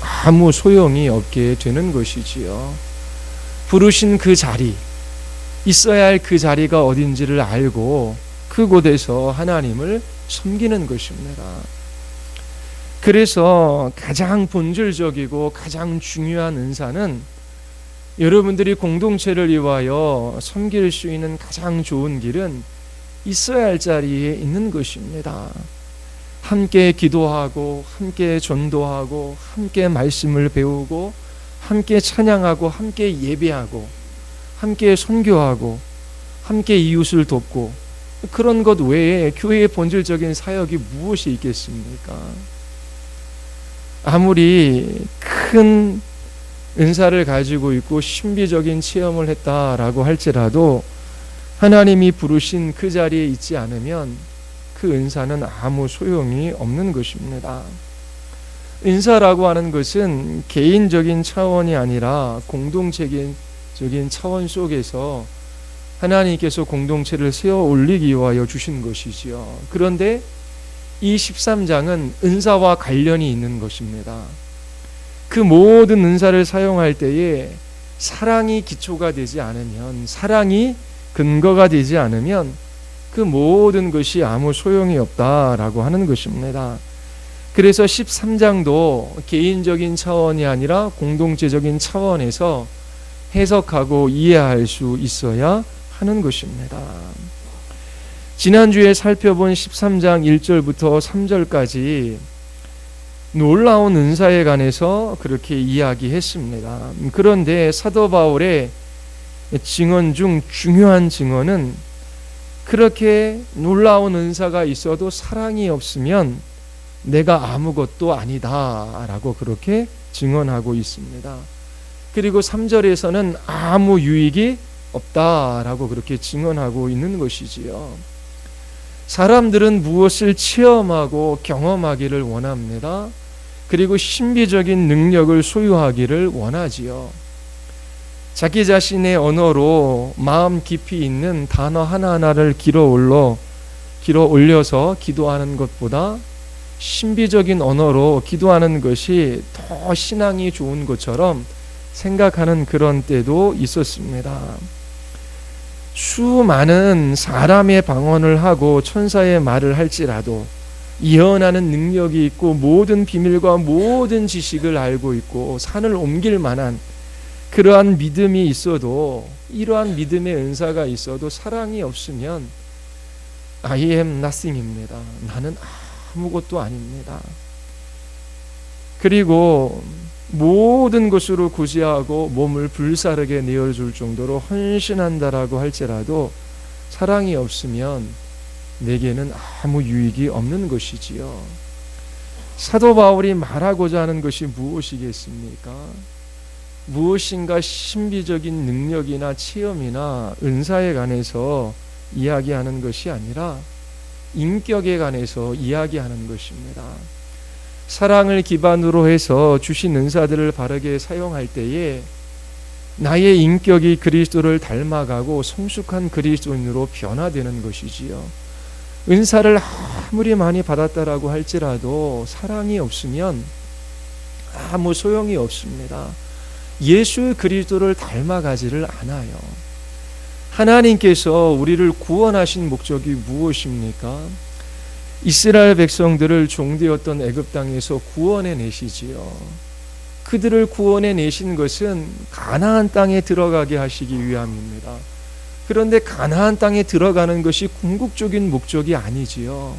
아무 소용이 없게 되는 것이지요. 부르신 그 자리, 있어야 할 그 자리가 어딘지를 알고 그곳에서 하나님을 섬기는 것입니다. 그래서 가장 본질적이고 가장 중요한 은사는 여러분들이 공동체를 위하여 섬길 수 있는 가장 좋은 길은 있어야 할 자리에 있는 것입니다. 함께 기도하고 함께 전도하고 함께 말씀을 배우고 함께 찬양하고 함께 예배하고 함께 선교하고 함께 이웃을 돕고 그런 것 외에 교회의 본질적인 사역이 무엇이 있겠습니까? 아무리 큰 은사를 가지고 있고 신비적인 체험을 했다라고 할지라도 하나님이 부르신 그 자리에 있지 않으면 그 은사는 아무 소용이 없는 것입니다. 은사라고 하는 것은 개인적인 차원이 아니라 공동체적인 차원 속에서 하나님께서 공동체를 세워 올리기 위하여 주신 것이지요. 그런데 이 13장은 은사와 관련이 있는 것입니다. 그 모든 은사를 사용할 때에 사랑이 기초가 되지 않으면, 사랑이 근거가 되지 않으면 그 모든 것이 아무 소용이 없다라고 하는 것입니다. 그래서 13장도 개인적인 차원이 아니라 공동체적인 차원에서 해석하고 이해할 수 있어야 하는 것입니다. 지난주에 살펴본 13장 1절부터 3절까지 놀라운 은사에 관해서 그렇게 이야기했습니다. 그런데 사도 바울의 증언 중 중요한 증언은 그렇게 놀라운 은사가 있어도 사랑이 없으면 내가 아무것도 아니다 라고 그렇게 증언하고 있습니다. 그리고 3절에서는 아무 유익이 없다라고 그렇게 증언하고 있는 것이지요. 사람들은 무엇을 체험하고 경험하기를 원합니다. 그리고 신비적인 능력을 소유하기를 원하지요. 자기 자신의 언어로 마음 깊이 있는 단어 하나하나를 길어 올려서 기도하는 것보다 신비적인 언어로 기도하는 것이 더 신앙이 좋은 것처럼 생각하는 그런 때도 있었습니다. 수많은 사람의 방언을 하고 천사의 말을 할지라도 예언하는 능력이 있고 모든 비밀과 모든 지식을 알고 있고 산을 옮길 만한 그러한 믿음이 있어도, 이러한 믿음의 은사가 있어도 사랑이 없으면 I am nothing입니다. 나는 아무것도 아닙니다. 그리고 모든 것으로 구제하고 몸을 불사르게 내어줄 정도로 헌신한다라고 할지라도 사랑이 없으면 내게는 아무 유익이 없는 것이지요. 사도 바울이 말하고자 하는 것이 무엇이겠습니까? 무엇인가 신비적인 능력이나 체험이나 은사에 관해서 이야기하는 것이 아니라 인격에 관해서 이야기하는 것입니다. 사랑을 기반으로 해서 주신 은사들을 바르게 사용할 때에 나의 인격이 그리스도를 닮아가고 성숙한 그리스도인으로 변화되는 것이지요. 은사를 아무리 많이 받았다라고 할지라도 사랑이 없으면 아무 소용이 없습니다. 예수 그리스도를 닮아가지를 않아요. 하나님께서 우리를 구원하신 목적이 무엇입니까? 이스라엘 백성들을 종되었던 애굽 땅에서 구원해 내시지요. 그들을 구원해 내신 것은 가나안 땅에 들어가게 하시기 위함입니다. 그런데 가나안 땅에 들어가는 것이 궁극적인 목적이 아니지요.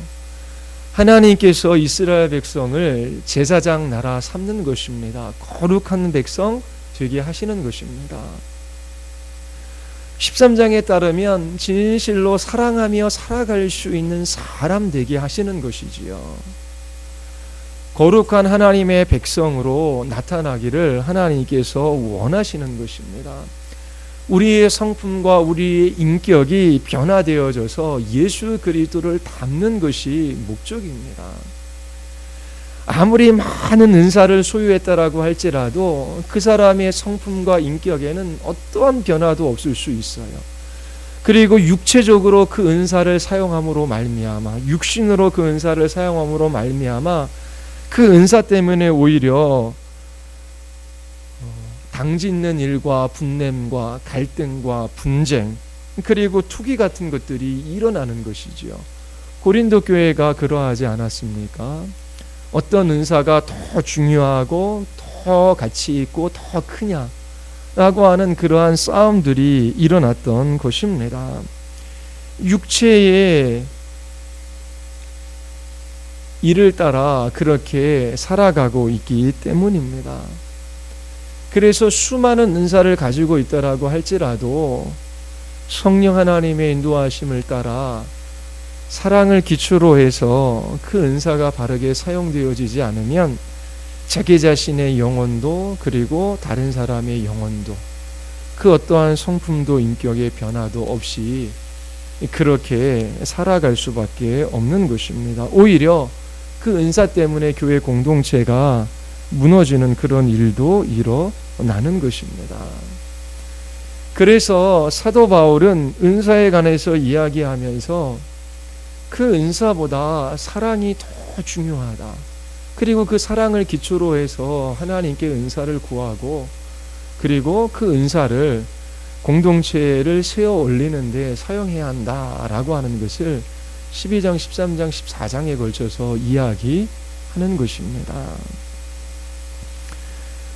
하나님께서 이스라엘 백성을 제사장 나라 삼는 것입니다. 거룩한 백성 되게 하시는 것입니다. 13장에 따르면 진실로 사랑하며 살아갈 수 있는 사람 되게 하시는 것이지요. 거룩한 하나님의 백성으로 나타나기를 하나님께서 원하시는 것입니다. 우리의 성품과 우리의 인격이 변화되어져서 예수 그리스도를 닮는 것이 목적입니다. 아무리 많은 은사를 소유했다라고 할지라도 그 사람의 성품과 인격에는 어떠한 변화도 없을 수 있어요. 그리고 육체적으로 그 은사를 사용함으로 말미암아, 육신으로 그 은사를 사용함으로 말미암아 그 은사 때문에 오히려 당짓는 일과 분냄과 갈등과 분쟁 그리고 투기 같은 것들이 일어나는 것이지요. 고린도 교회가 그러하지 않았습니까? 어떤 은사가 더 중요하고 더 가치 있고 더 크냐라고 하는 그러한 싸움들이 일어났던 것입니다. 육체의 일을 따라 그렇게 살아가고 있기 때문입니다. 그래서 수많은 은사를 가지고 있다라고 할지라도 성령 하나님의 인도하심을 따라 사랑을 기초로 해서 그 은사가 바르게 사용되어지지 않으면 자기 자신의 영혼도 그리고 다른 사람의 영혼도 그 어떠한 성품도 인격의 변화도 없이 그렇게 살아갈 수밖에 없는 것입니다. 오히려 그 은사 때문에 교회 공동체가 무너지는 그런 일도 일어나는 것입니다. 그래서 사도 바울은 은사에 관해서 이야기하면서 그 은사보다 사랑이 더 중요하다. 그리고 그 사랑을 기초로 해서 하나님께 은사를 구하고 그리고 그 은사를 공동체를 세워 올리는 데 사용해야 한다라고 하는 것을 12장, 13장, 14장에 걸쳐서 이야기하는 것입니다.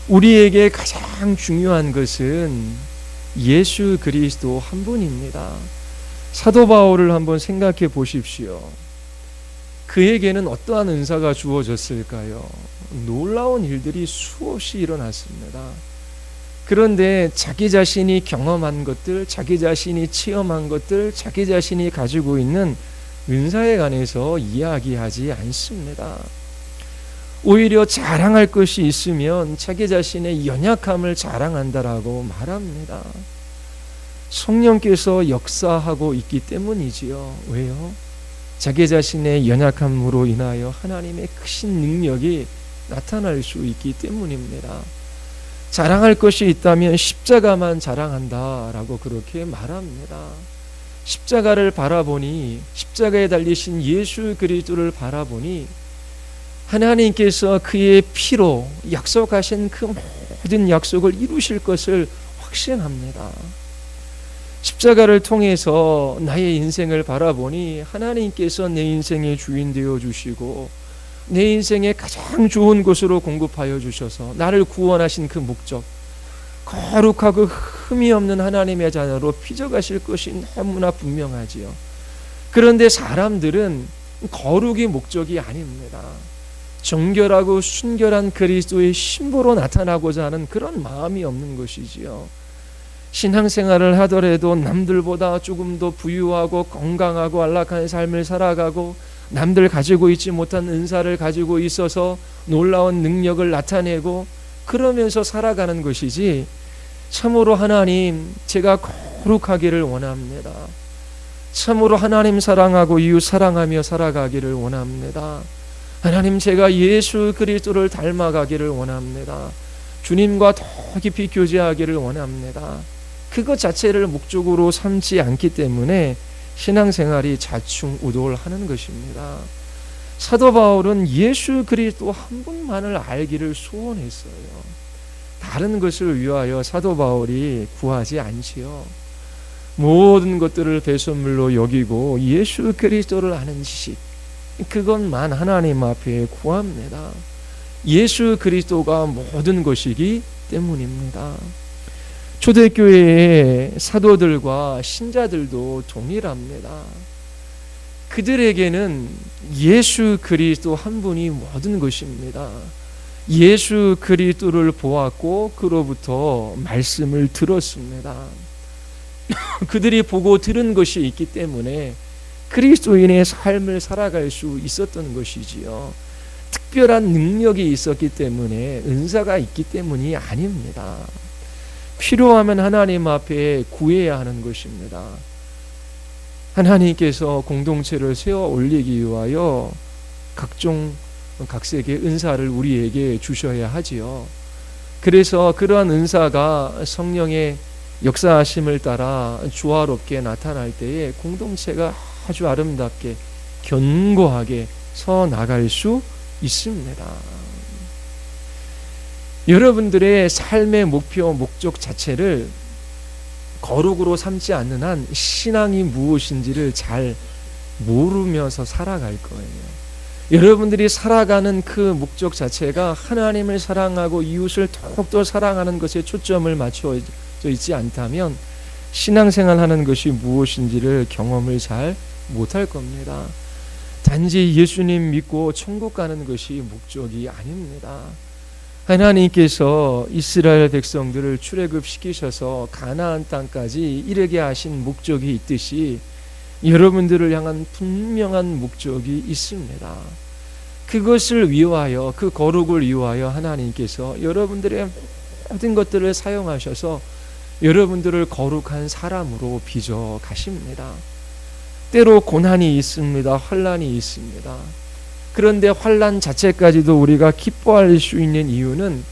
우리에게 가장 중요한 것은 예수 그리스도 한 분입니다. 사도 바울을 한번 생각해 보십시오. 그에게는 어떠한 은사가 주어졌을까요? 놀라운 일들이 수없이 일어났습니다. 그런데 자기 자신이 경험한 것들, 자기 자신이 체험한 것들, 자기 자신이 가지고 있는 은사에 관해서 이야기하지 않습니다. 오히려 자랑할 것이 있으면 자기 자신의 연약함을 자랑한다라고 말합니다. 성령께서 역사하고 있기 때문이지요. 왜요? 자기 자신의 연약함으로 인하여 하나님의 크신 능력이 나타날 수 있기 때문입니다. 자랑할 것이 있다면 십자가만 자랑한다라고 그렇게 말합니다. 십자가를 바라보니, 십자가에 달리신 예수 그리스도를 바라보니 하나님께서 그의 피로 약속하신 그 모든 약속을 이루실 것을 확신합니다. 십자가를 통해서 나의 인생을 바라보니 하나님께서 내 인생의 주인 되어 주시고 내 인생의 가장 좋은 곳으로 공급하여 주셔서 나를 구원하신 그 목적, 거룩하고 흠이 없는 하나님의 자녀로 빚어가실 것이 너무나 분명하지요. 그런데 사람들은 거룩이 목적이 아닙니다. 정결하고 순결한 그리스도의 신부로 나타나고자 하는 그런 마음이 없는 것이지요. 신앙생활을 하더라도 남들보다 조금 더 부유하고 건강하고 안락한 삶을 살아가고 남들 가지고 있지 못한 은사를 가지고 있어서 놀라운 능력을 나타내고 그러면서 살아가는 것이지, 참으로 하나님, 제가 거룩하기를 원합니다. 참으로 하나님 사랑하고 이웃 사랑하며 살아가기를 원합니다. 하나님, 제가 예수 그리스도를 닮아가기를 원합니다. 주님과 더 깊이 교제하기를 원합니다. 그것 자체를 목적으로 삼지 않기 때문에 신앙생활이 자충우돌하는 것입니다. 사도 바울은 예수 그리스도 한 분만을 알기를 소원했어요. 다른 것을 위하여 사도 바울이 구하지 않지요. 모든 것들을 배설물로 여기고 예수 그리스도를 아는 지식, 그것만 하나님 앞에 구합니다. 예수 그리스도가 모든 것이기 때문입니다. 초대교회의 사도들과 신자들도 동일합니다. 그들에게는 예수 그리스도 한 분이 모든 것입니다. 예수 그리스도를 보았고 그로부터 말씀을 들었습니다. 그들이 보고 들은 것이 있기 때문에 그리스도인의 삶을 살아갈 수 있었던 것이지요. 특별한 능력이 있었기 때문에, 은사가 있기 때문이 아닙니다. 필요하면 하나님 앞에 구해야 하는 것입니다. 하나님께서 공동체를 세워 올리기 위하여 각색의 은사를 우리에게 주셔야 하지요. 그래서 그러한 은사가 성령의 역사하심을 따라 조화롭게 나타날 때에 공동체가 아주 아름답게 견고하게 서 나갈 수 있습니다. 여러분들의 삶의 목표, 목적 자체를 거룩으로 삼지 않는 한 신앙이 무엇인지를 잘 모르면서 살아갈 거예요. 여러분들이 살아가는 그 목적 자체가 하나님을 사랑하고 이웃을 더욱더 사랑하는 것에 초점을 맞춰져 있지 않다면 신앙생활하는 것이 무엇인지를 경험을 잘 못할 겁니다. 단지 예수님 믿고 천국 가는 것이 목적이 아닙니다. 하나님께서 이스라엘 백성들을 출애굽시키셔서 가나안 땅까지 이르게 하신 목적이 있듯이 여러분들을 향한 분명한 목적이 있습니다. 그것을 위하여, 그 거룩을 위하여 하나님께서 여러분들의 모든 것들을 사용하셔서 여러분들을 거룩한 사람으로 빚어 가십니다. 때로 고난이 있습니다. 환난이 있습니다. 그런데 환난 자체까지도 우리가 기뻐할 수 있는 이유는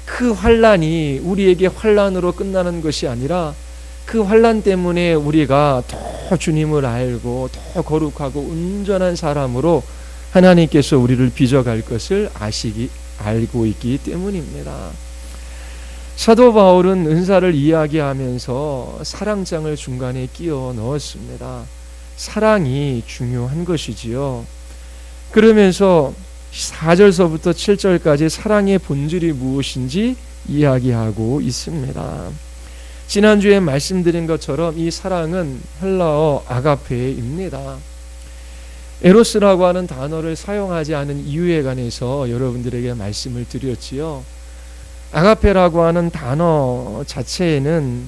그 환난이 우리에게 환난으로 끝나는 것이 아니라 그 환난 때문에 우리가 더 주님을 알고 더 거룩하고 온전한 사람으로 하나님께서 우리를 빚어갈 것을 알고 있기 때문입니다. 사도 바울은 은사를 이야기하면서 사랑장을 중간에 끼워 넣었습니다. 사랑이 중요한 것이지요. 그러면서 4절서부터 7절까지 사랑의 본질이 무엇인지 이야기하고 있습니다. 지난주에 말씀드린 것처럼 이 사랑은 헬라어 아가페입니다. 에로스라고 하는 단어를 사용하지 않은 이유에 관해서 여러분들에게 말씀을 드렸지요. 아가페라고 하는 단어 자체에는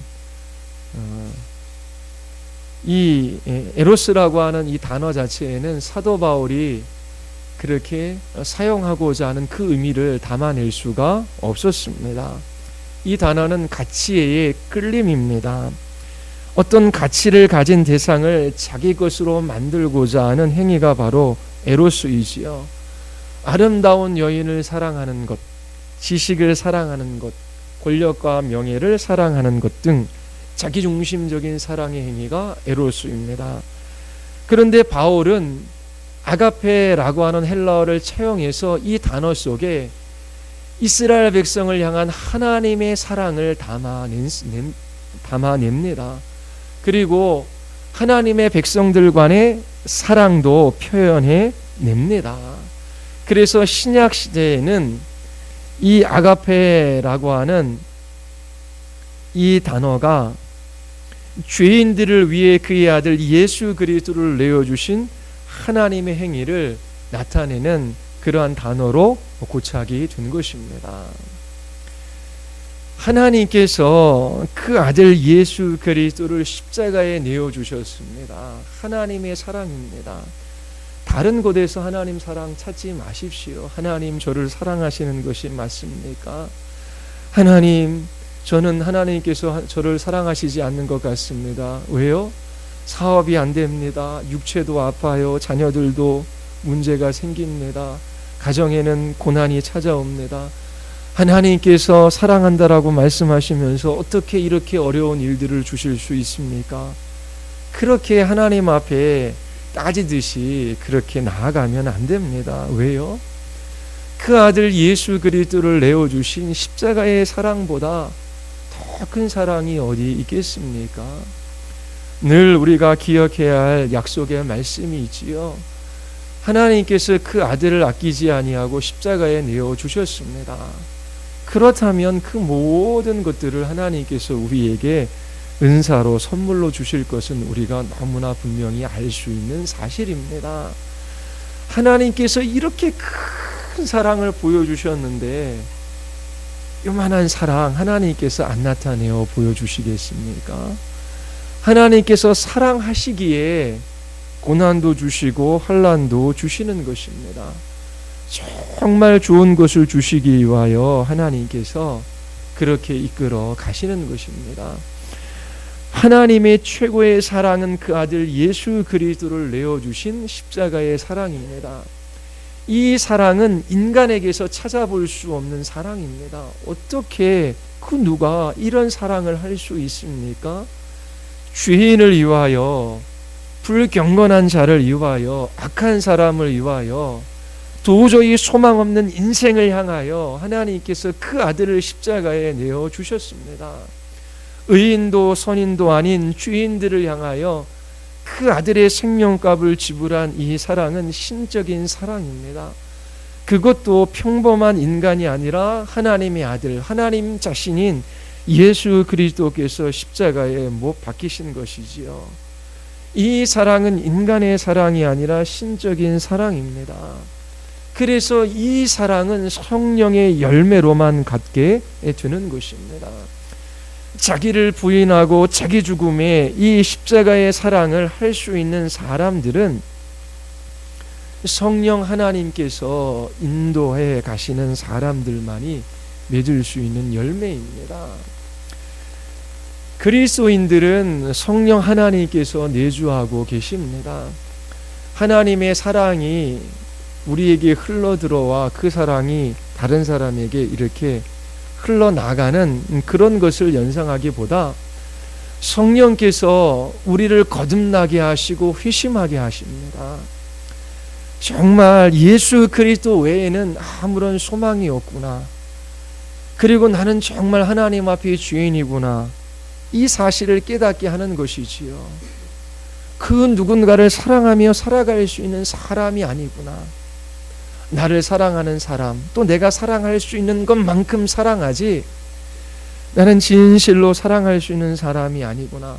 이 에로스라고 하는 이 단어 자체에는 사도 바울이 그렇게 사용하고자 하는 그 의미를 담아낼 수가 없었습니다. 이 단어는 가치의 끌림입니다. 어떤 가치를 가진 대상을 자기 것으로 만들고자 하는 행위가 바로 에로스이지요. 아름다운 여인을 사랑하는 것, 지식을 사랑하는 것, 권력과 명예를 사랑하는 것 등 자기중심적인 사랑의 행위가 에로스입니다. 그런데 바울은 아가페라고 하는 헬라어를 차용해서 이 단어 속에 이스라엘 백성을 향한 하나님의 사랑을 담아냅니다. 그리고 하나님의 백성들 간의 사랑도 표현해 냅니다. 그래서 신약 시대에는 이 아가페라고 하는 이 단어가 죄인들을 위해 그의 아들 예수 그리스도를 내어주신 하나님의 행위를 나타내는 그러한 단어로 고착이 된 것입니다. 하나님께서 그 아들 예수 그리스도를 십자가에 내어주셨습니다. 하나님의 사랑입니다. 다른 곳에서 하나님 사랑 찾지 마십시오. 하나님 저를 사랑하시는 것이 맞습니까? 하나님, 저는 하나님께서 저를 사랑하시지 않는 것 같습니다. 왜요? 사업이 안 됩니다. 육체도 아파요. 자녀들도 문제가 생깁니다. 가정에는 고난이 찾아옵니다. 하나님께서 사랑한다라고 말씀하시면서 어떻게 이렇게 어려운 일들을 주실 수 있습니까? 그렇게 하나님 앞에 따지듯이 그렇게 나아가면 안 됩니다. 왜요? 그 아들 예수 그리스도를 내어주신 십자가의 사랑보다 더 큰 사랑이 어디 있겠습니까? 늘 우리가 기억해야 할 약속의 말씀이 있지요. 하나님께서 그 아들을 아끼지 아니하고 십자가에 내어주셨습니다. 그렇다면 그 모든 것들을 하나님께서 우리에게 은사로 선물로 주실 것은 우리가 너무나 분명히 알 수 있는 사실입니다. 하나님께서 이렇게 큰 사랑을 보여주셨는데 요만한 사랑 하나님께서 안 나타내어 보여주시겠습니까? 하나님께서 사랑하시기에 고난도 주시고 환난도 주시는 것입니다. 정말 좋은 것을 주시기 위하여 하나님께서 그렇게 이끌어 가시는 것입니다. 하나님의 최고의 사랑은 그 아들 예수 그리스도를 내어주신 십자가의 사랑입니다. 이 사랑은 인간에게서 찾아볼 수 없는 사랑입니다. 어떻게 그 누가 이런 사랑을 할 수 있습니까? 죄인을 위하여, 불경건한 자를 위하여, 악한 사람을 위하여 도저히 소망 없는 인생을 향하여 하나님께서 그 아들을 십자가에 내어 주셨습니다. 의인도 선인도 아닌 죄인들을 향하여 그 아들의 생명값을 지불한 이 사랑은 신적인 사랑입니다. 그것도 평범한 인간이 아니라 하나님의 아들, 하나님 자신인 예수 그리스도께서 십자가에 못 박히신 것이지요. 이 사랑은 인간의 사랑이 아니라 신적인 사랑입니다. 그래서 이 사랑은 성령의 열매로만 갖게 되는 것입니다. 자기를 부인하고 자기 죽음에 이 십자가의 사랑을 할 수 있는 사람들은 성령 하나님께서 인도해 가시는 사람들만이 맺을 수 있는 열매입니다. 그리스도인들은 성령 하나님께서 내주하고 계십니다. 하나님의 사랑이 우리에게 흘러들어와 그 사랑이 다른 사람에게 이렇게 흘러나가는 그런 것을 연상하기보다 성령께서 우리를 거듭나게 하시고 회심하게 하십니다. 정말 예수 그리스도 외에는 아무런 소망이 없구나. 그리고 나는 정말 하나님 앞에 죄인이구나. 이 사실을 깨닫게 하는 것이지요. 그 누군가를 사랑하며 살아갈 수 있는 사람이 아니구나. 나를 사랑하는 사람, 또 내가 사랑할 수 있는 것만큼 사랑하지 나는 진실로 사랑할 수 있는 사람이 아니구나.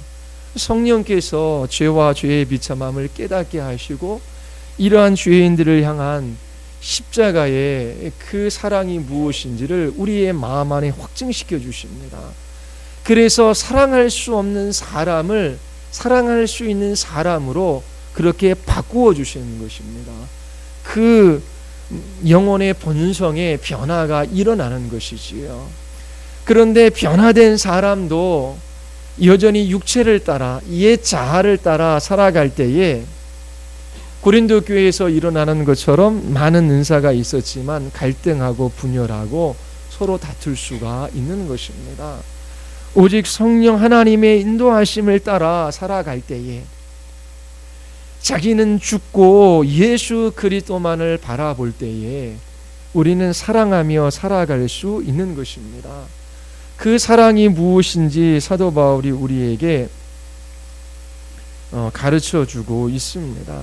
성령께서 죄와 죄의 비참함을 깨닫게 하시고 이러한 죄인들을 향한 십자가의 그 사랑이 무엇인지를 우리의 마음 안에 확증시켜 주십니다. 그래서 사랑할 수 없는 사람을 사랑할 수 있는 사람으로 그렇게 바꾸어 주시는 것입니다. 그 영혼의 본성의 변화가 일어나는 것이지요. 그런데 변화된 사람도 여전히 육체를 따라 옛 자아를 따라 살아갈 때에 고린도 교회에서 일어나는 것처럼 많은 은사가 있었지만 갈등하고 분열하고 서로 다툴 수가 있는 것입니다. 오직 성령 하나님의 인도하심을 따라 살아갈 때에 자기는 죽고 예수 그리스도만을 바라볼 때에 우리는 사랑하며 살아갈 수 있는 것입니다. 그 사랑이 무엇인지 사도 바울이 우리에게 가르쳐 주고 있습니다.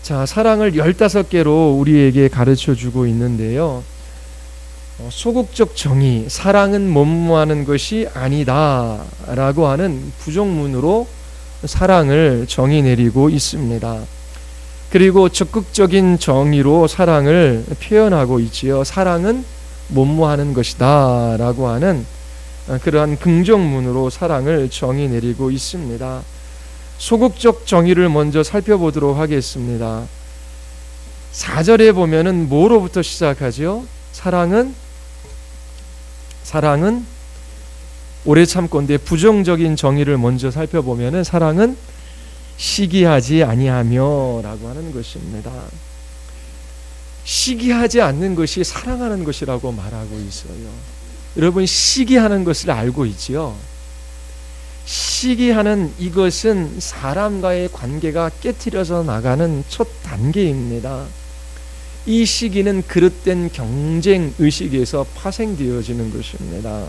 자, 사랑을 15개로 우리에게 가르쳐 주고 있는데요. 소극적 정의, 사랑은 못무하는 것이 아니다 라고 하는 부정문으로 사랑을 정의 내리고 있습니다. 그리고 적극적인 정의로 사랑을 표현하고 있지요. 사랑은 못무하는 것이다 라고 하는 그러한 긍정문으로 사랑을 정의 내리고 있습니다. 소극적 정의를 먼저 살펴보도록 하겠습니다. 4절에 보면은 뭐로부터 시작하죠? 사랑은 오래 참건데 부정적인 정의를 먼저 살펴보면은 사랑은 시기하지 아니하며 라고 하는 것입니다. 시기하지 않는 것이 사랑하는 것이라고 말하고 있어요. 여러분 시기하는 것을 알고 있지요? 시기하는 이것은 사람과의 관계가 깨트려져 나가는 첫 단계입니다. 이 시기는 그릇된 경쟁 의식에서 파생되어지는 것입니다.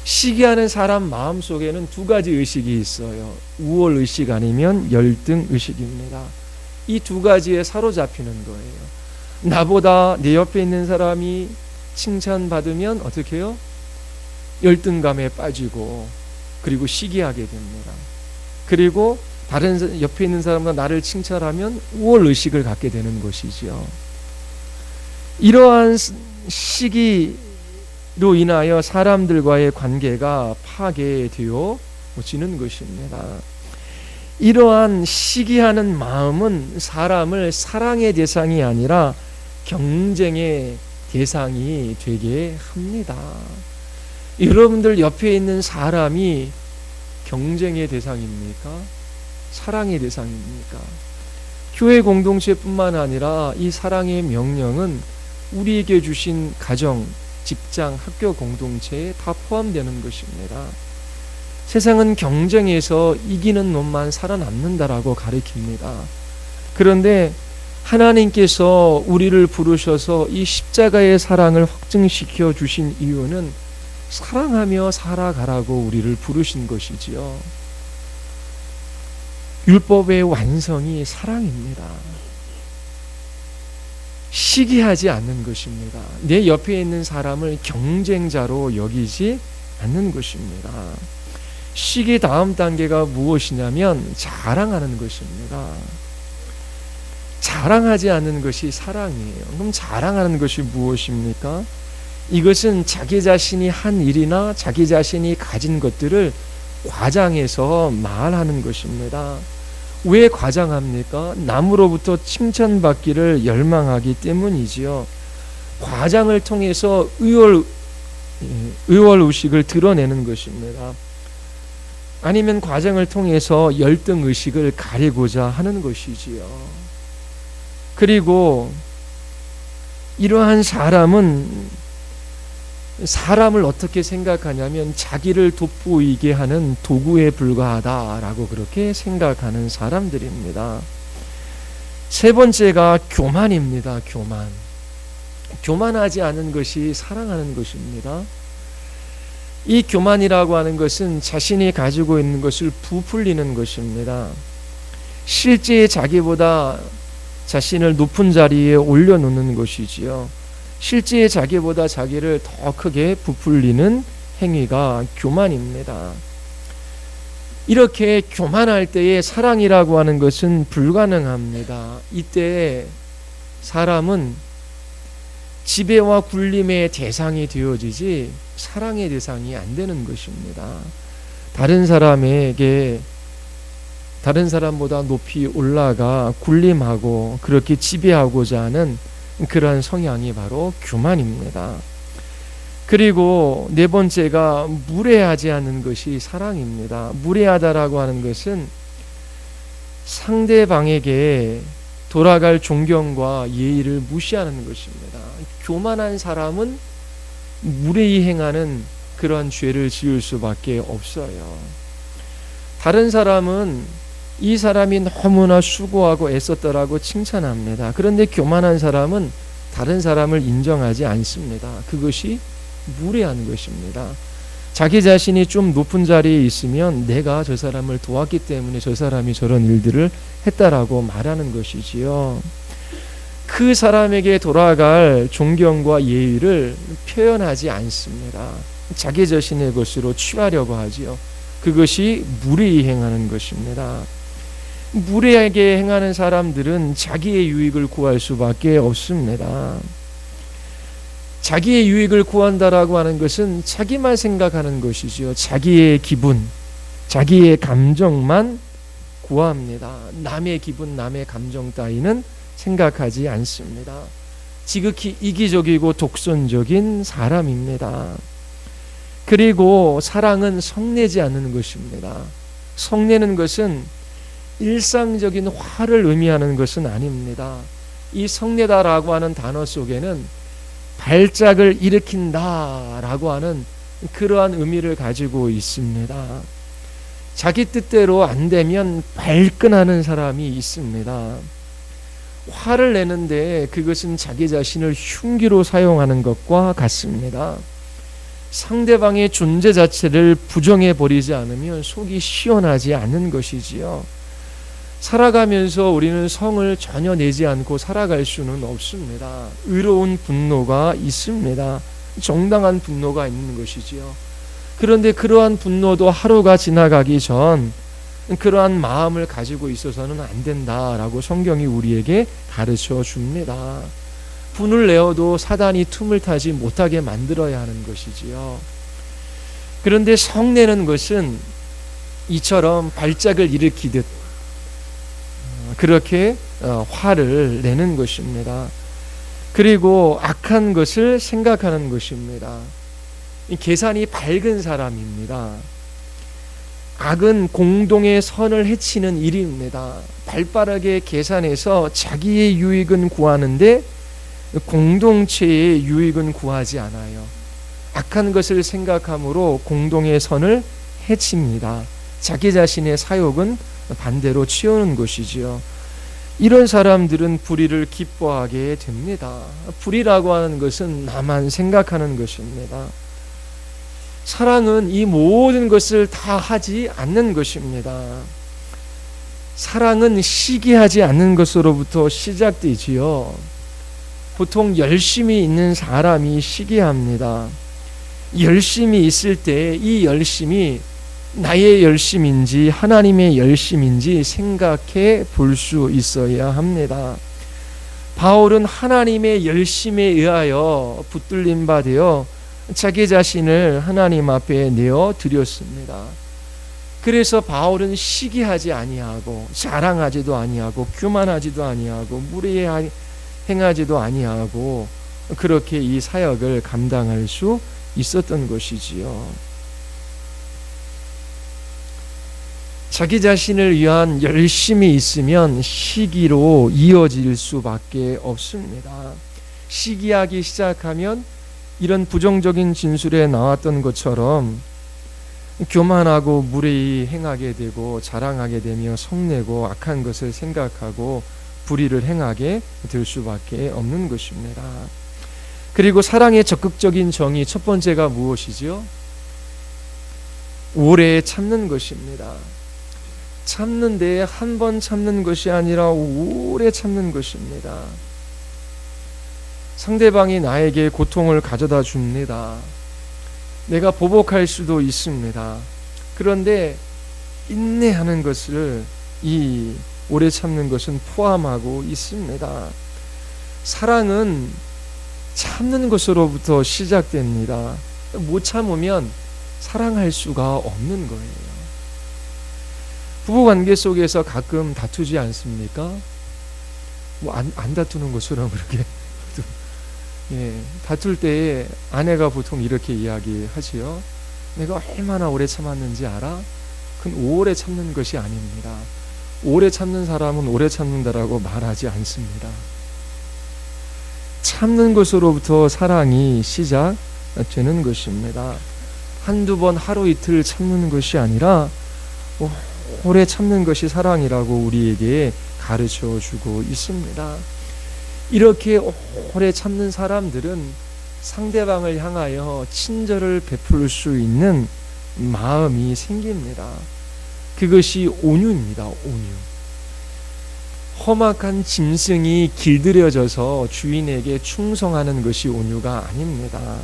시기하는 사람 마음속에는 두 가지 의식이 있어요. 우월 의식 아니면 열등 의식입니다. 이 두 가지에 사로잡히는 거예요. 나보다 내 옆에 있는 사람이 칭찬받으면 어떻게 해요? 열등감에 빠지고 그리고 시기하게 됩니다. 그리고 다른 옆에 있는 사람과 나를 칭찬하면 우월 의식을 갖게 되는 것이죠. 이러한 시기로 인하여 사람들과의 관계가 파괴되어지는 것입니다. 이러한 시기하는 마음은 사람을 사랑의 대상이 아니라 경쟁의 대상이 되게 합니다. 여러분들 옆에 있는 사람이 경쟁의 대상입니까? 사랑의 대상입니까? 교회 공동체뿐만 아니라 이 사랑의 명령은 우리에게 주신 가정, 직장, 학교 공동체에 다 포함되는 것입니다. 세상은 경쟁에서 이기는 놈만 살아남는다라고 가르칩니다. 그런데 하나님께서 우리를 부르셔서 이 십자가의 사랑을 확증시켜 주신 이유는 사랑하며 살아가라고 우리를 부르신 것이지요. 율법의 완성이 사랑입니다. 시기하지 않는 것입니다. 내 옆에 있는 사람을 경쟁자로 여기지 않는 것입니다. 시기 다음 단계가 무엇이냐면 자랑하는 것입니다. 자랑하지 않는 것이 사랑이에요. 그럼 자랑하는 것이 무엇입니까? 이것은 자기 자신이 한 일이나 자기 자신이 가진 것들을 과장해서 말하는 것입니다. 왜 과장합니까? 남으로부터 칭찬받기를 열망하기 때문이지요. 과장을 통해서 의월의식을 드러내는 것입니다. 아니면 과정을 통해서 열등의식을 가리고자 하는 것이지요. 그리고 이러한 사람은 사람을 어떻게 생각하냐면 자기를 돋보이게 하는 도구에 불과하다라고 그렇게 생각하는 사람들입니다. 세 번째가 교만입니다. 교만. 교만하지 않은 것이 사랑하는 것입니다. 이 교만이라고 하는 것은 자신이 가지고 있는 것을 부풀리는 것입니다. 실제 자기보다 자신을 높은 자리에 올려놓는 것이지요. 실제 자기보다 자기를 더 크게 부풀리는 행위가 교만입니다. 이렇게 교만할 때의 사랑이라고 하는 것은 불가능합니다. 이때 사람은 지배와 굴림의 대상이 되어지지 사랑의 대상이 안 되는 것입니다. 다른 사람보다 높이 올라가 굴림하고 그렇게 지배하고자 하는 그러한 성향이 바로 교만입니다. 그리고 네 번째가 무례하지 않는 것이 사랑입니다. 무례하다라고 하는 것은 상대방에게 돌아갈 존경과 예의를 무시하는 것입니다. 교만한 사람은 무례히 행하는 그러한 죄를 지을 수밖에 없어요. 다른 사람은 이 사람이 너무나 수고하고 애썼더라고 칭찬합니다. 그런데 교만한 사람은 다른 사람을 인정하지 않습니다. 그것이 무례한 것입니다. 자기 자신이 좀 높은 자리에 있으면 내가 저 사람을 도왔기 때문에 저 사람이 저런 일들을 했다라고 말하는 것이지요. 그 사람에게 돌아갈 존경과 예의를 표현하지 않습니다. 자기 자신의 것으로 취하려고 하지요. 그것이 무례히 행하는 것입니다. 무례하게 행하는 사람들은 자기의 유익을 구할 수밖에 없습니다. 자기의 유익을 구한다라고 하는 것은 자기만 생각하는 것이지요. 자기의 기분, 자기의 감정만 구합니다. 남의 기분, 남의 감정 따위는 생각하지 않습니다. 지극히 이기적이고 독선적인 사람입니다. 그리고 사랑은 성내지 않는 것입니다. 성내는 것은 일상적인 화를 의미하는 것은 아닙니다. 이 성내다라고 하는 단어 속에는 발작을 일으킨다라고 하는 그러한 의미를 가지고 있습니다. 자기 뜻대로 안 되면 발끈하는 사람이 있습니다. 화를 내는데 그것은 자기 자신을 흉기로 사용하는 것과 같습니다. 상대방의 존재 자체를 부정해 버리지 않으면 속이 시원하지 않는 것이지요. 살아가면서 우리는 성을 전혀 내지 않고 살아갈 수는 없습니다. 의로운 분노가 있습니다. 정당한 분노가 있는 것이지요. 그런데 그러한 분노도 하루가 지나가기 전 그러한 마음을 가지고 있어서는 안 된다라고 성경이 우리에게 가르쳐 줍니다. 분을 내어도 사단이 틈을 타지 못하게 만들어야 하는 것이지요. 그런데 성내는 것은 이처럼 발작을 일으키듯 그렇게 화를 내는 것입니다. 그리고 악한 것을 생각하는 것입니다. 계산이 밝은 사람입니다. 악은 공동의 선을 해치는 일입니다. 발빠르게 계산해서 자기의 유익은 구하는데 공동체의 유익은 구하지 않아요. 악한 것을 생각함으로 공동의 선을 해칩니다. 자기 자신의 사욕은 반대로 치우는 것이지요. 이런 사람들은 불의를 기뻐하게 됩니다. 불의라고 하는 것은 나만 생각하는 것입니다. 사랑은 이 모든 것을 다 하지 않는 것입니다. 사랑은 시기하지 않는 것으로부터 시작되지요. 보통 열심히 있는 사람이 시기합니다. 열심히 있을 때 이 열심이 나의 열심인지 하나님의 열심인지 생각해 볼 수 있어야 합니다. 바울은 하나님의 열심에 의하여 붙들림 바 되어 자기 자신을 하나님 앞에 내어 드렸습니다. 그래서 바울은 시기하지 아니하고 자랑하지도 아니하고 교만하지도 아니하고 무례 행하지도 아니하고 그렇게 이 사역을 감당할 수 있었던 것이지요. 자기 자신을 위한 열심이 있으면 시기로 이어질 수밖에 없습니다. 시기하기 시작하면 이런 부정적인 진술에 나왔던 것처럼 교만하고 무례히 행하게 되고 자랑하게 되며 성내고 악한 것을 생각하고 불의를 행하게 될 수밖에 없는 것입니다. 그리고 사랑의 적극적인 정의 첫 번째가 무엇이죠? 오래 참는 것입니다. 참는데 한 번 참는 것이 아니라 오래 참는 것입니다. 상대방이 나에게 고통을 가져다 줍니다. 내가 보복할 수도 있습니다. 그런데 인내하는 것을 이 오래 참는 것은 포함하고 있습니다. 사랑은 참는 것으로부터 시작됩니다. 못 참으면 사랑할 수가 없는 거예요. 부부관계 속에서 가끔 다투지 않습니까? 안 다투는 것처럼 그렇게 다툴 때에 아내가 보통 이렇게 이야기하지요. 내가 얼마나 오래 참았는지 알아? 그건 오래 참는 것이 아닙니다. 오래 참는 사람은 오래 참는다라고 말하지 않습니다. 참는 것으로부터 사랑이 시작되는 것입니다. 한두 번 하루 이틀 참는 것이 아니라 오래 참는 것이 사랑이라고 우리에게 가르쳐 주고 있습니다. 이렇게 오래 참는 사람들은 상대방을 향하여 친절을 베풀 수 있는 마음이 생깁니다. 그것이 온유입니다. 온유. 험악한 짐승이 길들여져서 주인에게 충성하는 것이 온유가 아닙니다.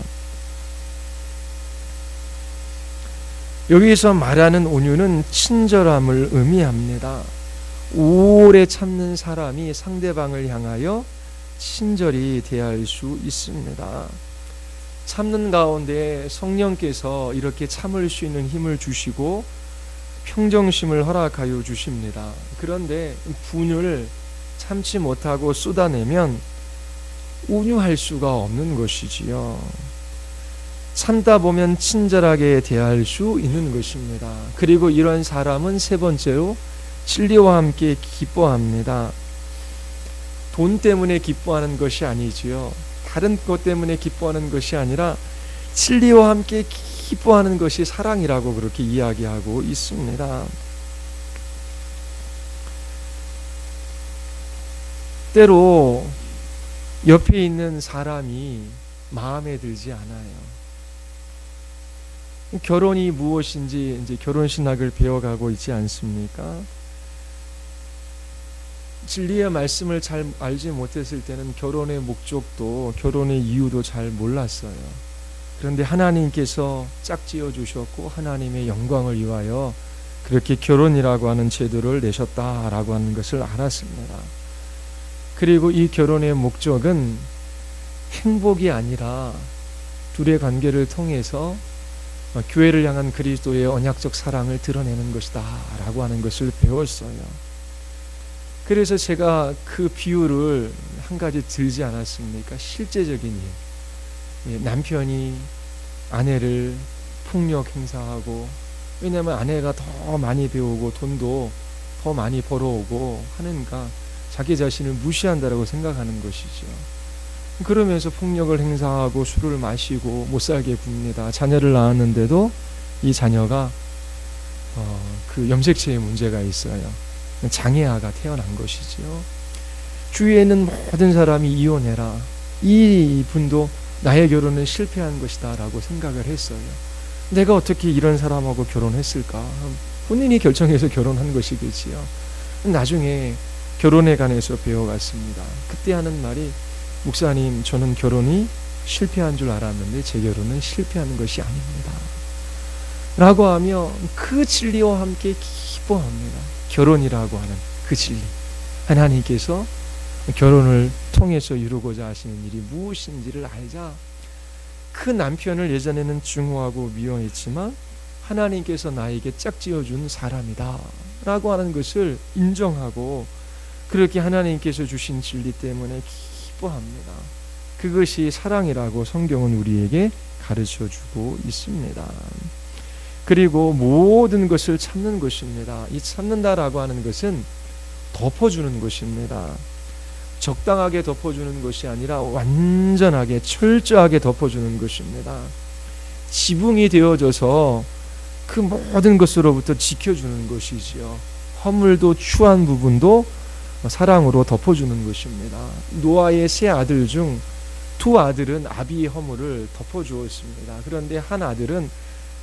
여기서 말하는 온유는 친절함을 의미합니다. 오래 참는 사람이 상대방을 향하여 친절히 대할 수 있습니다. 참는 가운데 성령께서 이렇게 참을 수 있는 힘을 주시고 평정심을 허락하여 주십니다. 그런데 분을 참지 못하고 쏟아내면 온유할 수가 없는 것이지요. 참다 보면 친절하게 대할 수 있는 것입니다. 그리고 이런 사람은 세 번째로 진리와 함께 기뻐합니다. 돈 때문에 기뻐하는 것이 아니지요. 다른 것 때문에 기뻐하는 것이 아니라 진리와 함께 기뻐하는 것이 사랑이라고 그렇게 이야기하고 있습니다. 때로 옆에 있는 사람이 마음에 들지 않아요. 결혼이 무엇인지 이제 결혼 신학을 배워가고 있지 않습니까? 진리의 말씀을 잘 알지 못했을 때는 결혼의 목적도 결혼의 이유도 잘 몰랐어요. 그런데 하나님께서 짝지어 주셨고 하나님의 영광을 위하여 그렇게 결혼이라고 하는 제도를 내셨다라고 하는 것을 알았습니다. 그리고 이 결혼의 목적은 행복이 아니라 둘의 관계를 통해서 교회를 향한 그리스도의 언약적 사랑을 드러내는 것이다 라고 하는 것을 배웠어요. 그래서 제가 그 비유를 한 가지 들지 않았습니까? 실제적인 일. 남편이 아내를 폭력 행사하고, 왜냐하면 아내가 더 많이 배우고 돈도 더 많이 벌어오고 하니까 자기 자신을 무시한다라고 생각하는 것이죠. 그러면서 폭력을 행사하고 술을 마시고 못살게 굽니다. 자녀를 낳았는데도 이 자녀가 그 염색체에 문제가 있어요. 장애아가 태어난 것이지요. 주위에 있는 모든 사람이 이혼해라. 이 분도 나의 결혼은 실패한 것이다 라고 생각을 했어요. 내가 어떻게 이런 사람하고 결혼했을까? 본인이 결정해서 결혼한 것이겠지요. 나중에 결혼에 관해서 배워갔습니다. 그때 하는 말이, 목사님, 저는 결혼이 실패한 줄 알았는데 제 결혼은 실패하는 것이 아닙니다 라고 하며 그 진리와 함께 기뻐합니다. 결혼이라고 하는 그 진리, 하나님께서 결혼을 통해서 이루고자 하시는 일이 무엇인지를 알자 그 남편을 예전에는 증오하고 미워했지만 하나님께서 나에게 짝지어준 사람이다 라고 하는 것을 인정하고 그렇게 하나님께서 주신 진리 때문에 기뻐합니다. 그것이 사랑이라고 성경은 우리에게 가르쳐주고 있습니다. 그리고 모든 것을 참는 것입니다. 이 참는다라고 하는 것은 덮어주는 것입니다. 적당하게 덮어주는 것이 아니라 완전하게 철저하게 덮어주는 것입니다. 지붕이 되어져서 그 모든 것으로부터 지켜주는 것이지요. 허물도 추한 부분도 사랑으로 덮어주는 것입니다. 노아의 세 아들 중 두 아들은 아비의 허물을 덮어주었습니다. 그런데 한 아들은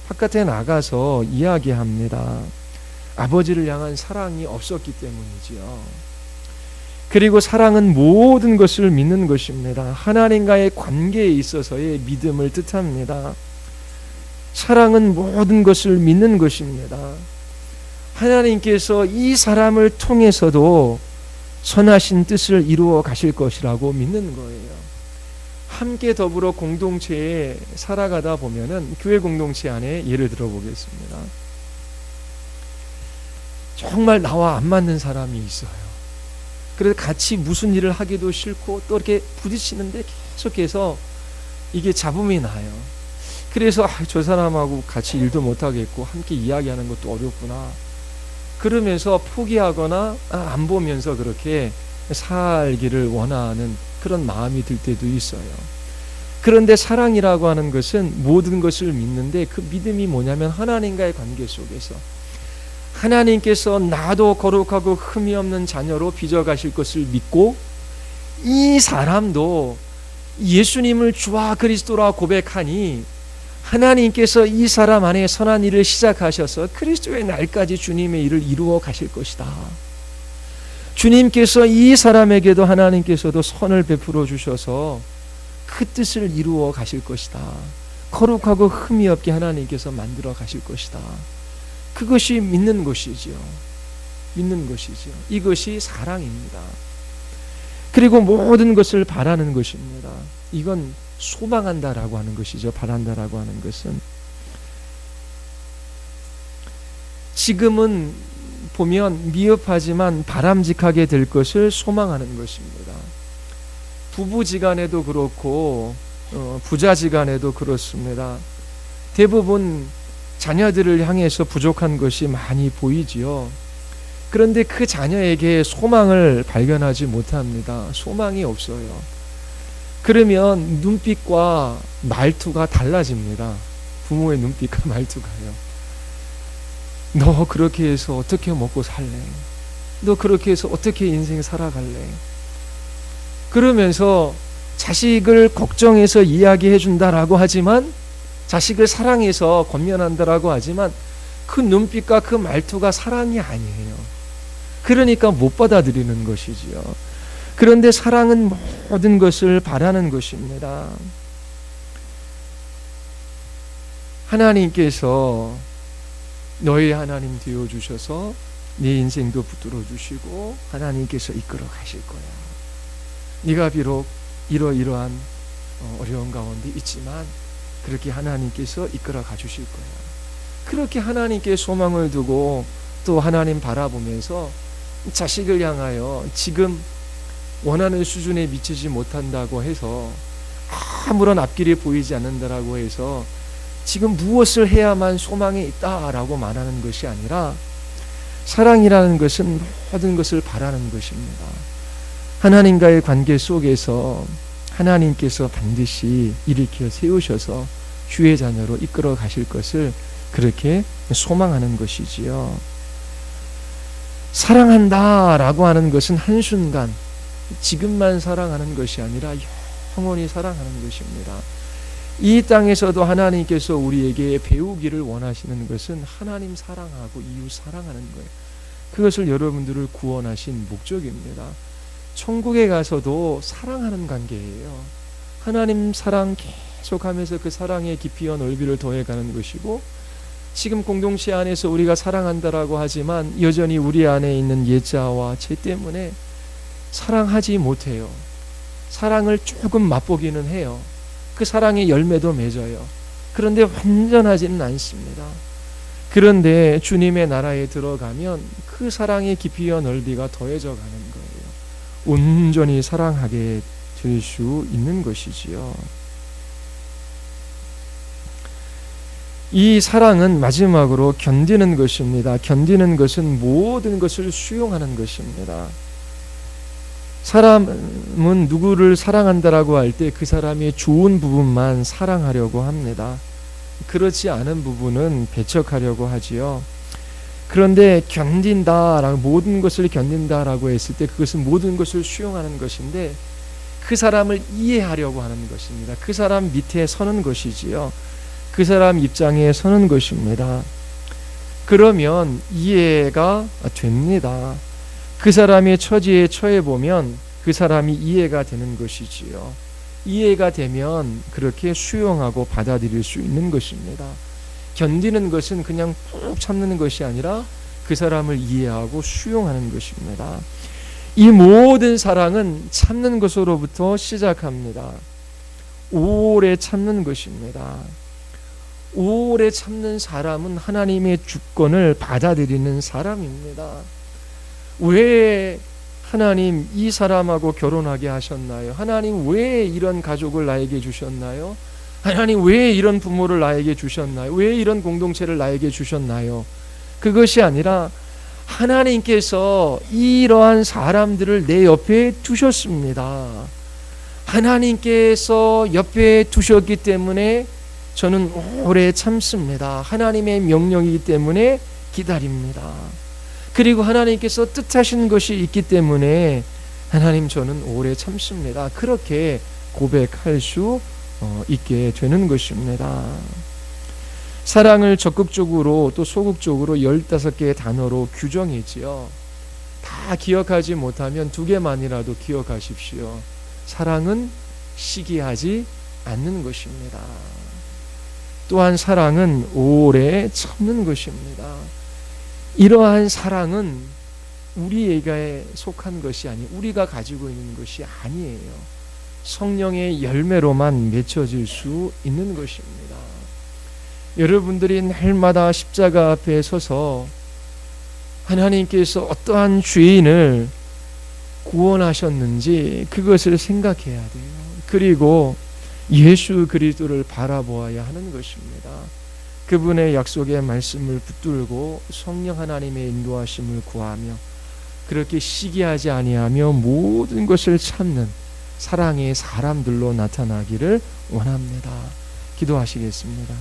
바깥에 나가서 이야기합니다. 아버지를 향한 사랑이 없었기 때문이지요. 그리고 사랑은 모든 것을 믿는 것입니다. 하나님과의 관계에 있어서의 믿음을 뜻합니다. 사랑은 모든 것을 믿는 것입니다. 하나님께서 이 사람을 통해서도 선하신 뜻을 이루어 가실 것이라고 믿는 거예요. 함께 더불어 공동체에 살아가다 보면은 교회 공동체 안에 예를 들어 보겠습니다. 정말 나와 안 맞는 사람이 있어요. 그래서 같이 무슨 일을 하기도 싫고 또 이렇게 부딪히는데 계속해서 이게 잡음이 나요. 그래서 저 사람하고 같이 일도 못 하겠고 함께 이야기하는 것도 어렵구나. 그러면서 포기하거나 안 보면서 그렇게 살기를 원하는 그런 마음이 들 때도 있어요. 그런데 사랑이라고 하는 것은 모든 것을 믿는데 그 믿음이 뭐냐면 하나님과의 관계 속에서 하나님께서 나도 거룩하고 흠이 없는 자녀로 빚어가실 것을 믿고 이 사람도 예수님을 주와 그리스도라 고백하니 하나님께서 이 사람 안에 선한 일을 시작하셔서 그리스도의 날까지 주님의 일을 이루어 가실 것이다. 주님께서 이 사람에게도 하나님께서도 선을 베풀어 주셔서 그 뜻을 이루어 가실 것이다. 거룩하고 흠이 없게 하나님께서 만들어 가실 것이다. 그것이 믿는 것이지요. 믿는 것이지요. 이것이 사랑입니다. 그리고 모든 것을 바라는 것입니다. 이건 소망한다라고 하는 것이죠. 바란다라고 하는 것은 지금은 보면 미흡하지만 바람직하게 될 것을 소망하는 것입니다. 부부지간에도 그렇고 부자지간에도 그렇습니다. 대부분 자녀들을 향해서 부족한 것이 많이 보이지요. 그런데 그 자녀에게 소망을 발견하지 못합니다. 소망이 없어요. 그러면 눈빛과 말투가 달라집니다. 부모의 눈빛과 말투가요. 너 그렇게 해서 어떻게 먹고 살래? 너 그렇게 해서 어떻게 인생 살아갈래? 그러면서 자식을 걱정해서 이야기해 준다라고 하지만 자식을 사랑해서 권면한다라고 하지만 그 눈빛과 그 말투가 사랑이 아니에요. 그러니까 못 받아들이는 것이지요. 그런데 사랑은 모든 것을 바라는 것입니다. 하나님께서 너희 하나님 되어주셔서 네 인생도 붙들어 주시고 하나님께서 이끌어 가실 거야. 네가 비록 이러이러한 어려운 가운데 있지만 그렇게 하나님께서 이끌어 가 주실 거야. 그렇게 하나님께 소망을 두고 또 하나님 바라보면서 자식을 향하여 지금 원하는 수준에 미치지 못한다고 해서 아무런 앞길이 보이지 않는다라고 해서 지금 무엇을 해야만 소망이 있다라고 말하는 것이 아니라 사랑이라는 것은 모든 것을 바라는 것입니다. 하나님과의 관계 속에서 하나님께서 반드시 일으켜 세우셔서 주의 자녀로 이끌어 가실 것을 그렇게 소망하는 것이지요. 사랑한다라고 하는 것은 한순간, 지금만 사랑하는 것이 아니라 영원히 사랑하는 것입니다. 이 땅에서도 하나님께서 우리에게 배우기를 원하시는 것은 하나님 사랑하고 이웃 사랑하는 거예요. 그것을 여러분들을 구원하신 목적입니다. 천국에 가서도 사랑하는 관계예요. 하나님 사랑 계속하면서 그 사랑의 깊이와 넓이를 더해가는 것이고, 지금 공동체 안에서 우리가 사랑한다라고 하지만 여전히 우리 안에 있는 예자와 죄 때문에 사랑하지 못해요. 사랑을 조금 맛보기는 해요. 그 사랑의 열매도 맺어요. 그런데 완전하지는 않습니다. 그런데 주님의 나라에 들어가면 그 사랑의 깊이와 넓이가 더해져 가는 거예요. 온전히 사랑하게 될 수 있는 것이지요. 이 사랑은 마지막으로 견디는 것입니다. 견디는 것은 모든 것을 수용하는 것입니다. 사람은 누구를 사랑한다라고 할 때 그 사람의 좋은 부분만 사랑하려고 합니다. 그렇지 않은 부분은 배척하려고 하지요. 그런데 견딘다라고, 모든 것을 견딘다라고 했을 때 그것은 모든 것을 수용하는 것인데, 그 사람을 이해하려고 하는 것입니다. 그 사람 밑에 서는 것이지요. 그 사람 입장에 서는 것입니다. 그러면 이해가 됩니다. 그 사람의 처지에 처해 보면 그 사람이 이해가 되는 것이지요. 이해가 되면 그렇게 수용하고 받아들일 수 있는 것입니다. 견디는 것은 그냥 푹 참는 것이 아니라 그 사람을 이해하고 수용하는 것입니다. 이 모든 사랑은 참는 것으로부터 시작합니다. 오래 참는 것입니다. 오래 참는 사람은 하나님의 주권을 받아들이는 사람입니다. 왜 하나님 이 사람하고 결혼하게 하셨나요? 하나님 왜 이런 가족을 나에게 주셨나요? 하나님 왜 이런 부모를 나에게 주셨나요? 왜 이런 공동체를 나에게 주셨나요? 그것이 아니라 하나님께서 이러한 사람들을 내 옆에 두셨습니다. 하나님께서 옆에 두셨기 때문에 저는 오래 참습니다. 하나님의 명령이기 때문에 기다립니다. 그리고 하나님께서 뜻하신 것이 있기 때문에 하나님 저는 오래 참습니다. 그렇게 고백할 수 있게 되는 것입니다. 사랑을 적극적으로 또 소극적으로 15개의 단어로 규정이지요. 다 기억하지 못하면 2개만이라도 기억하십시오. 사랑은 시기하지 않는 것입니다. 또한 사랑은 오래 참는 것입니다. 이러한 사랑은 우리에게 속한 것이 아니에요. 우리가 가지고 있는 것이 아니에요. 성령의 열매로만 맺혀질 수 있는 것입니다. 여러분들이 날마다 십자가 앞에 서서 하나님께서 어떠한 죄인을 구원하셨는지 그것을 생각해야 돼요. 그리고 예수 그리스도를 바라보아야 하는 것입니다. 그분의 약속의 말씀을 붙들고 성령 하나님의 인도하심을 구하며 그렇게 시기하지 아니하며 모든 것을 참는 사랑의 사람들로 나타나기를 원합니다. 기도하시겠습니다.